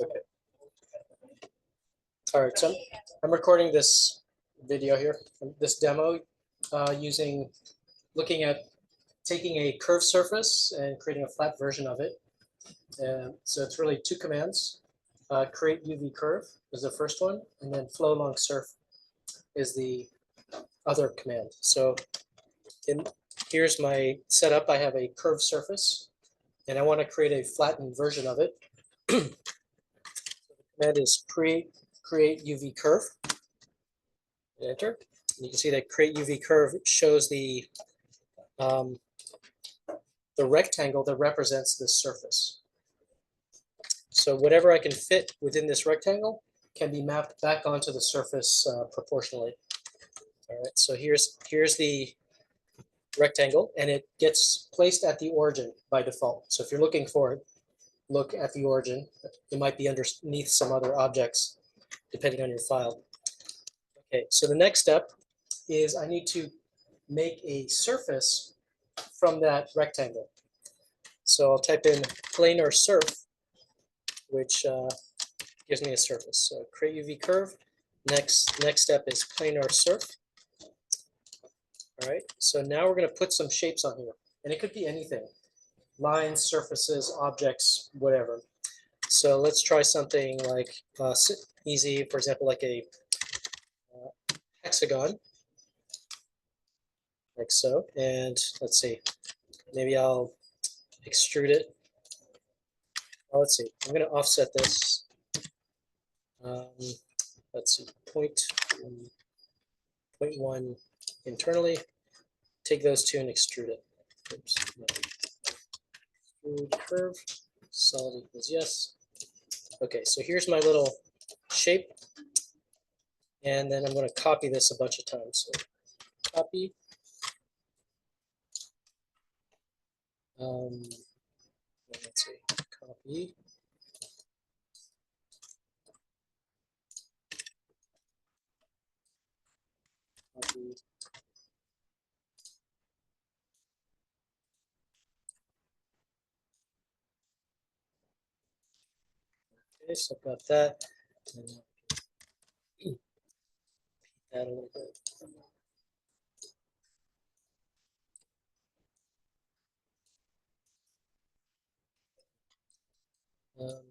Okay. All right, so I'm recording this video here, this demo, looking at taking a curved surface and creating a flat version of it. And so it's really two commands. Create UV curve is the first one, and then flowAlongSrf is the other command. So here's my setup. I have a curved surface, and I want to create a flattened version of it. So the command is create UV curve. Enter. And you can see that create UV curve shows the rectangle that represents this surface. So whatever I can fit within this rectangle can be mapped back onto the surface proportionally. All right, so here's the rectangle, and it gets placed at the origin by default. So if you're looking for it, look at the origin. It might be underneath some other objects, depending on your file. Okay, so the next step is I need to make a surface from that rectangle. So I'll type in flowAlongSrf, which gives me a surface. So create UV curve. Next step is flowAlongSrf. All right, so now we're going to put some shapes on here, and it could be anything: lines, surfaces, objects, whatever. So let's try something like easy, for example, like a hexagon, like so. And let's see, maybe I'll extrude it. Oh, let's see, I'm going to offset this. Let's see, 0.1 internally. Take those two and extrude it. Oops, no. Extrude curve, solid equals yes. Okay, so here's my little shape, and then I'm going to copy this a bunch of times. So copy. Let's see, copy. Copy. Okay, so I've got that. And that a little bit. All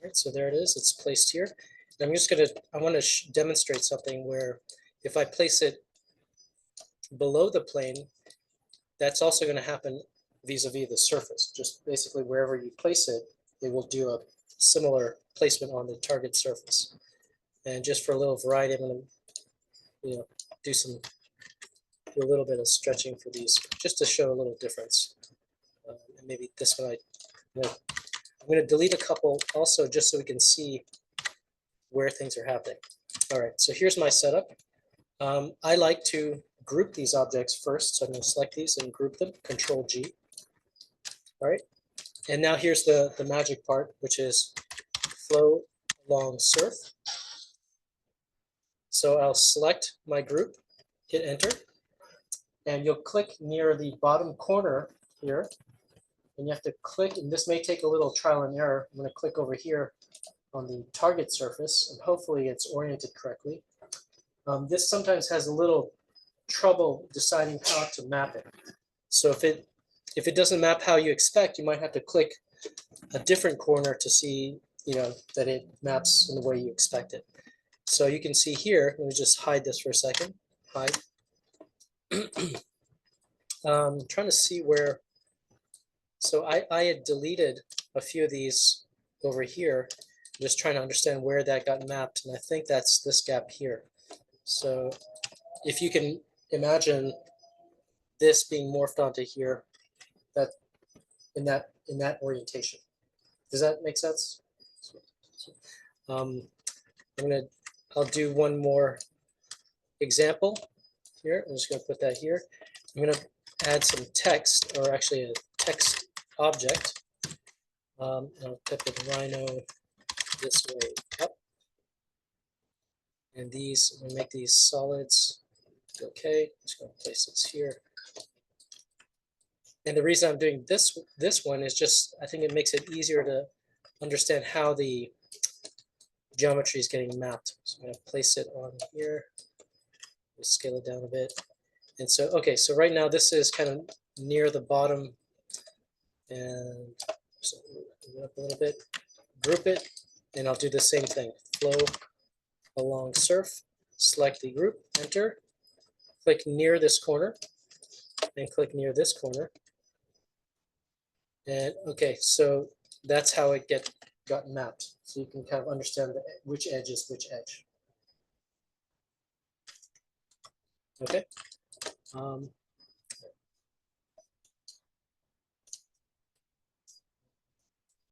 right, so there it is. It's placed here. And I'm just going to, I want to demonstrate something where if I place it below the plane, that's also going to happen vis-a-vis the surface. Just basically wherever you place it, it will do a similar placement on the target surface. And just for a little variety, I'm going to do a little bit of stretching for these, just to show a little difference. And maybe this one I'm going to delete a couple also, just so we can see where things are happening. All right, so here's my setup. I like to group these objects first, so I'm going to select these and group them, Control G. All right, and now here's the magic part, which is flowAlongSrf. So I'll select my group, hit enter, and you'll click near the bottom corner here, and you have to click, and this may take a little trial and error. I'm going to click over here on the target surface, and hopefully it's oriented correctly. This sometimes has a little trouble deciding how to map it. So if it doesn't map how you expect, you might have to click a different corner to see that it maps in the way you expect it. So you can see here, let me just hide this for a second. Hide. Trying to see where. So I had deleted a few of these over here, just trying to understand where that got mapped, and I think that's this gap here. So if you can imagine this being morphed onto here, that in that orientation. Does that make sense? I'll do one more example here. I'm just going to put that here. I'm going to add some text, or actually a text object. I'll type in Rhino this way up. And we'll make these solids. Okay, I'm just going to place this here. And the reason I'm doing this one is just, I think it makes it easier to understand how the geometry is getting mapped. So I'm going to place it on here. Just scale it down a bit. And so, okay, so right now this is kind of near the bottom, and so move it up a little bit, group it, and I'll do the same thing. Flow along surf, select the group, enter, click near this corner, and click near this corner. And okay, so that's how it got mapped. So you can kind of understand which edge is which edge. Okay.